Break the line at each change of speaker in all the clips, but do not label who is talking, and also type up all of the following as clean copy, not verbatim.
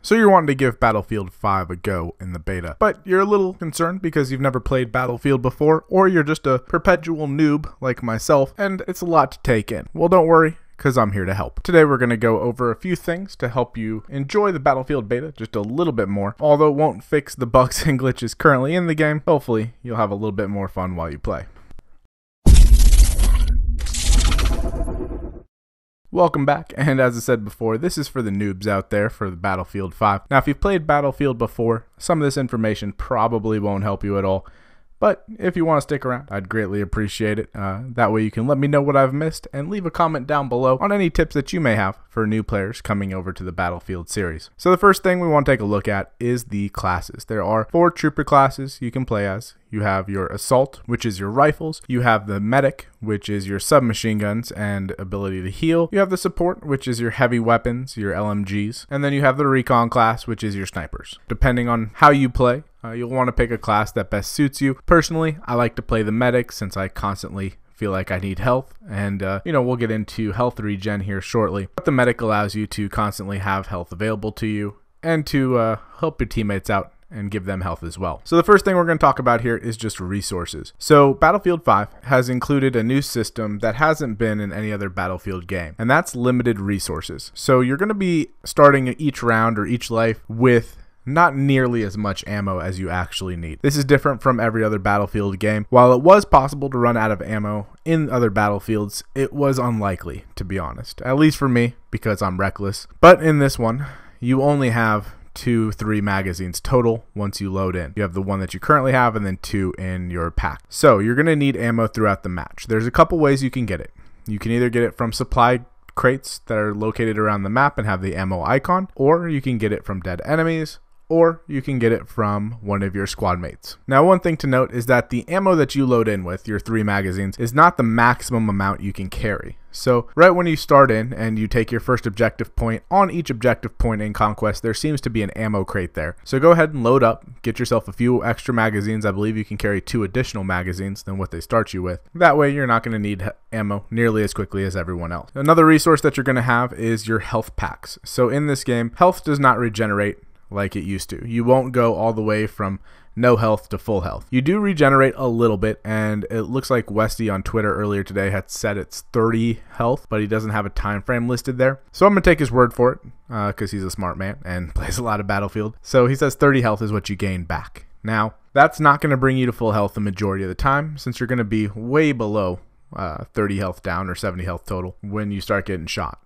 So you're wanting to give Battlefield 5 a go in the beta, but you're a little concerned because you've never played Battlefield before, or you're just a perpetual noob like myself, and it's a lot to take in. Well, don't worry, because I'm here to help. Today we're going to go over a few things to help you enjoy the Battlefield beta just a little bit more. Although it won't fix the bugs and glitches currently in the game, hopefully you'll have a little bit more fun while you play. Welcome back, and as I said before, this is for the noobs out there for the Battlefield 5. Now, if you've played Battlefield before, some of this information probably won't help you at all. But if you want to stick around, I'd greatly appreciate it. That way you can let me know what I've missed and leave a comment down below on any tips that you may have for new players coming over to the Battlefield series. So the first thing we want to take a look at is the classes. There are 4 trooper classes you can play as. You have your assault, which is your rifles. You have the medic, which is your submachine guns and ability to heal. You have the support, which is your heavy weapons, your LMGs. And then you have the recon class, which is your snipers. Depending on how you play, you'll want to pick a class that best suits you. Personally, I like to play the medic since I constantly feel like I need health, and we'll get into health regen here shortly. But the medic allows you to constantly have health available to you and to help your teammates out and give them health as well. So the first thing we're going to talk about here is just resources. So Battlefield 5 has included a new system that hasn't been in any other Battlefield game, and that's limited resources. So you're going to be starting each round or each life with not nearly as much ammo as you actually need. This is different from every other Battlefield game. While it was possible to run out of ammo in other Battlefields, it was unlikely, to be honest. At least for me, because I'm reckless. But in this one, you only have 2-3 magazines total once you load in. You have the one that you currently have and then 2 in your pack. So you're going to need ammo throughout the match. There's a couple ways you can get it. You can either get it from supply crates that are located around the map and have the ammo icon, or you can get it from dead enemies, or you can get it from one of your squad mates. Now, one thing to note is that the ammo that you load in with, your 3 magazines, is not the maximum amount you can carry. So right when you start in and you take your first objective point, on each objective point in Conquest, there seems to be an ammo crate there. So go ahead and load up, get yourself a few extra magazines. I believe you can carry 2 additional magazines than what they start you with. That way you're not going to need ammo nearly as quickly as everyone else. Another resource that you're going to have is your health packs. So in this game, health does not regenerate like it used to. You won't go all the way from no health to full health. You do regenerate a little bit, and it looks like Westy on Twitter earlier today had said it's 30 health, but he doesn't have a time frame listed there. So I'm going to take his word for it because he's a smart man and plays a lot of Battlefield. So he says 30 health is what you gain back. Now, that's not going to bring you to full health the majority of the time, since you're going to be way below 30 health down or 70 health total when you start getting shot.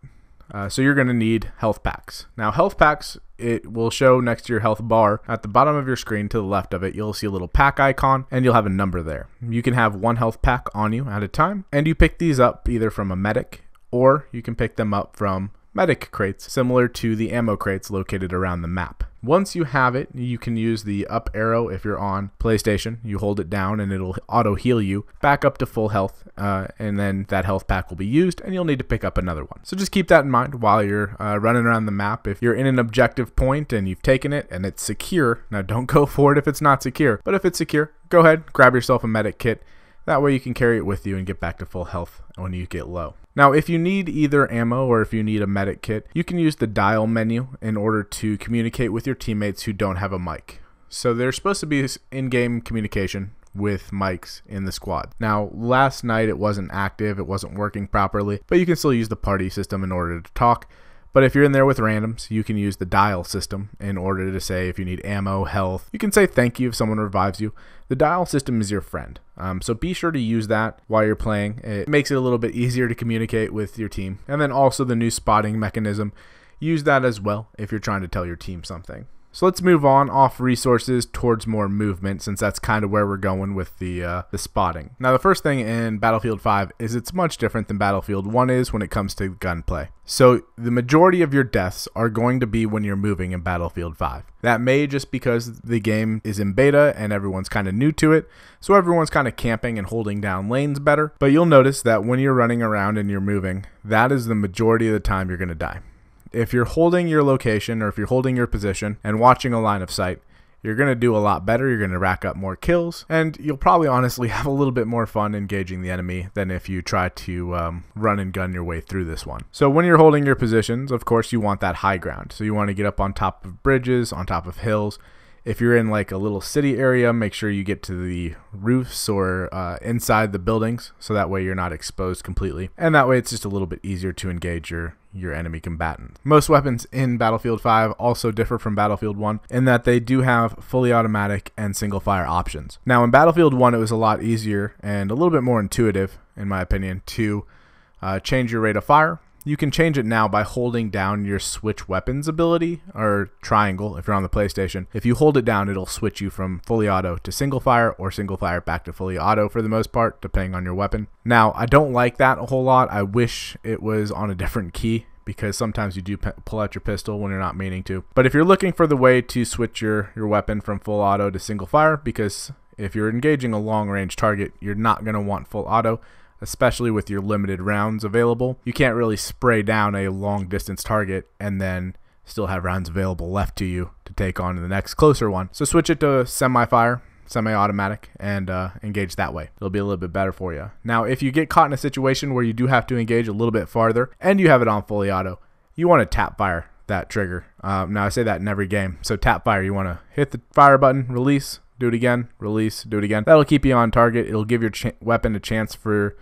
So you're going to need health packs. Now, health packs, it will show next to your health bar at the bottom of your screen. To the left of it, you'll see a little pack icon, and you'll have a number there. You can have 1 health pack on you at a time, and you pick these up either from a medic, or you can pick them up from medic crates, similar to the ammo crates located around the map. Once you have it, you can use the up arrow if you're on PlayStation. You hold it down and it'll auto heal you back up to full health, and then that health pack will be used and you'll need to pick up another one. So just keep that in mind while you're running around the map. If you're in an objective point and you've taken it and it's secure, now don't go for it if it's not secure, but if it's secure, go ahead, grab yourself a medic kit. That way you can carry it with you and get back to full health when you get low. Now, if you need either ammo or if you need a medic kit, you can use the dial menu in order to communicate with your teammates who don't have a mic. So there's supposed to be this in-game communication with mics in the squad. Now, last night it wasn't active, it wasn't working properly, but you can still use the party system in order to talk. But if you're in there with randoms, you can use the dial system in order to say if you need ammo, health. You can say thank you if someone revives you. The dial system is your friend. So be sure to use that while you're playing. It makes it a little bit easier to communicate with your team. And then also the new spotting mechanism. Use that as well if you're trying to tell your team something. So let's move on off resources towards more movement, since that's kind of where we're going with the spotting. Now, the first thing in Battlefield 5 is it's much different than Battlefield 1 is when it comes to gunplay. So the majority of your deaths are going to be when you're moving in Battlefield 5. That may just because the game is in beta and everyone's kind of new to it, so everyone's kind of camping and holding down lanes better. But you'll notice that when you're running around and you're moving, that is the majority of the time you're going to die. If you're holding your location or if you're holding your position and watching a line of sight, you're going to do a lot better. You're going to rack up more kills, and you'll probably honestly have a little bit more fun engaging the enemy than if you try to run and gun your way through this one. So when you're holding your positions, of course, you want that high ground. So you want to get up on top of bridges, on top of hills. If you're in like a little city area, make sure you get to the roofs or inside the buildings, so that way you're not exposed completely. And that way it's just a little bit easier to engage your enemy combatant. Most weapons in Battlefield 5 also differ from Battlefield 1 in that they do have fully automatic and single fire options. Now in Battlefield 1 it was a lot easier and a little bit more intuitive, in my opinion, to change your rate of fire. You can change it now by holding down your switch weapons ability, or triangle if you're on the PlayStation. If you hold it down, it'll switch you from fully auto to single fire, or single fire back to fully auto for the most part, depending on your weapon. Now, I don't like that a whole lot. I wish it was on a different key, because sometimes you do pull out your pistol when you're not meaning to. But if you're looking for the way to switch your weapon from full auto to single fire, because if you're engaging a long range target, you're not going to want full auto, especially with your limited rounds available. You can't really spray down a long distance target and then still have rounds available left to you to take on in the next closer one. So switch it to semi-fire, semi-automatic, and engage that way. It'll be a little bit better for you. Now, if you get caught in a situation where you do have to engage a little bit farther and you have it on fully auto, you want to tap fire that trigger. Now, I say that in every game. So tap fire, you want to hit the fire button, release, do it again, release, do it again. That'll keep you on target. It'll give your weapon a chance for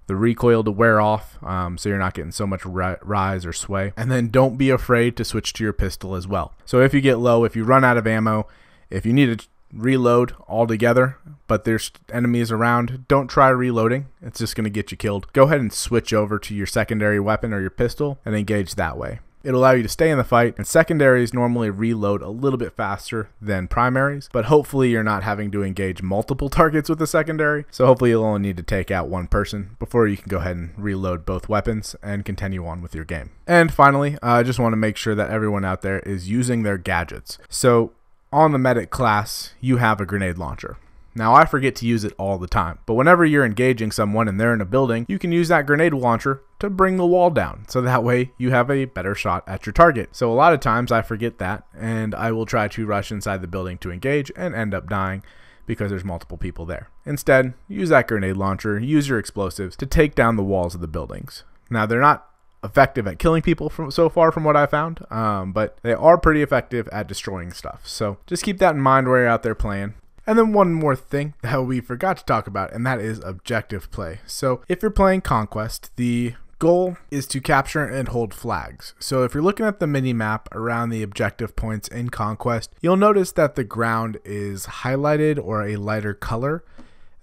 the recoil to wear off, so you're not getting so much rise or sway. And then don't be afraid to switch to your pistol as well. So if you get low, if you run out of ammo, if you need to reload altogether, but there's enemies around, don't try reloading. It's just going to get you killed. Go ahead and switch over to your secondary weapon or your pistol and engage that way. It'll allow you to stay in the fight, and secondaries normally reload a little bit faster than primaries, but hopefully you're not having to engage multiple targets with a secondary, so hopefully you'll only need to take out one person before you can go ahead and reload both weapons and continue on with your game. And finally, I just want to make sure that everyone out there is using their gadgets. So on the medic class, you have a grenade launcher. Now, I forget to use it all the time, but whenever you're engaging someone and they're in a building, you can use that grenade launcher to bring the wall down, so that way you have a better shot at your target. So a lot of times I forget that, and I will try to rush inside the building to engage and end up dying because there's multiple people there. Instead, use that grenade launcher, use your explosives to take down the walls of the buildings. Now, they're not effective at killing people so far from what I found, but they are pretty effective at destroying stuff. So just keep that in mind while you're out there playing. And then one more thing that we forgot to talk about, and that is objective play. So if you're playing Conquest, the goal is to capture and hold flags. So if you're looking at the mini-map around the objective points in Conquest, you'll notice that the ground is highlighted or a lighter color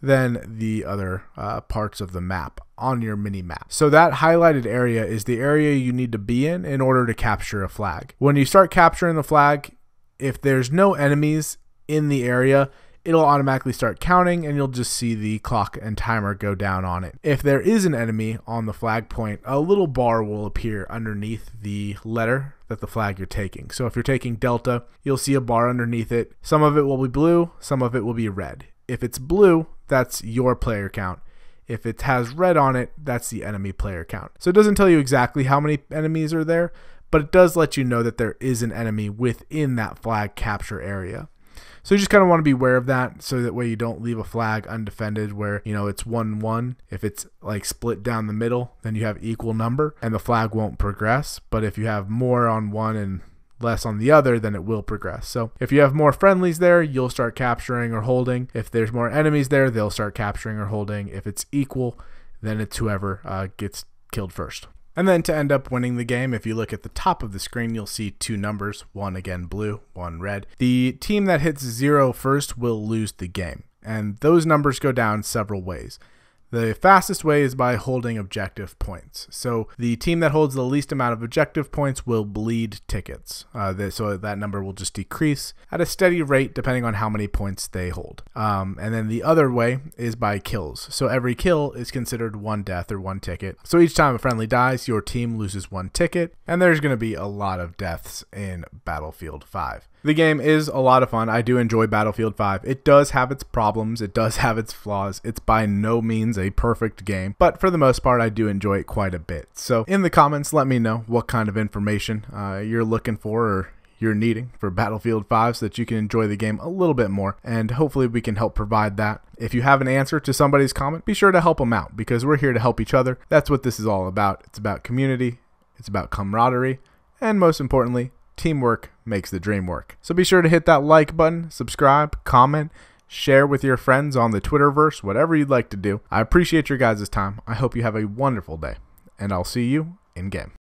than the other parts of the map on your mini-map. So that highlighted area is the area you need to be in order to capture a flag. When you start capturing the flag, if there's no enemies in the area, it'll automatically start counting and you'll just see the clock and timer go down on it. If there is an enemy on the flag point, a little bar will appear underneath the letter that the flag you're taking. So if you're taking Delta, you'll see a bar underneath it. Some of it will be blue, some of it will be red. If it's blue, that's your player count. If it has red on it, that's the enemy player count. So it doesn't tell you exactly how many enemies are there, but it does let you know that there is an enemy within that flag capture area. So you just kind of want to be aware of that, so that way you don't leave a flag undefended where, you know, it's 1-1. If it's like split down the middle, then you have equal number and the flag won't progress. But if you have more on one and less on the other, then it will progress. So if you have more friendlies there, you'll start capturing or holding. If there's more enemies there, they'll start capturing or holding. If it's equal, then it's whoever gets killed first. And then to end up winning the game, if you look at the top of the screen, you'll see two numbers, one again blue, one red. The team that hits 0 first will lose the game, and those numbers go down several ways. The fastest way is by holding objective points. So the team that holds the least amount of objective points will bleed tickets. So that number will just decrease at a steady rate depending on how many points they hold. And then the other way is by kills. So every kill is considered one death or one ticket. So each time a friendly dies, your team loses one ticket. And there's going to be a lot of deaths in Battlefield 5. The game is a lot of fun. I do enjoy Battlefield 5. It does have its problems. It does have its flaws. It's by no means a perfect game, but for the most part, I do enjoy it quite a bit. So in the comments, let me know what kind of information you're looking for, or you're needing for Battlefield 5 so that you can enjoy the game a little bit more, and hopefully we can help provide that. If you have an answer to somebody's comment, be sure to help them out, because we're here to help each other. That's what this is all about. It's about community, it's about camaraderie, and most importantly, teamwork makes the dream work. So be sure to hit that like button, subscribe, comment, share with your friends on the Twitterverse, whatever you'd like to do. I appreciate your guys' time. I hope you have a wonderful day, and I'll see you in game.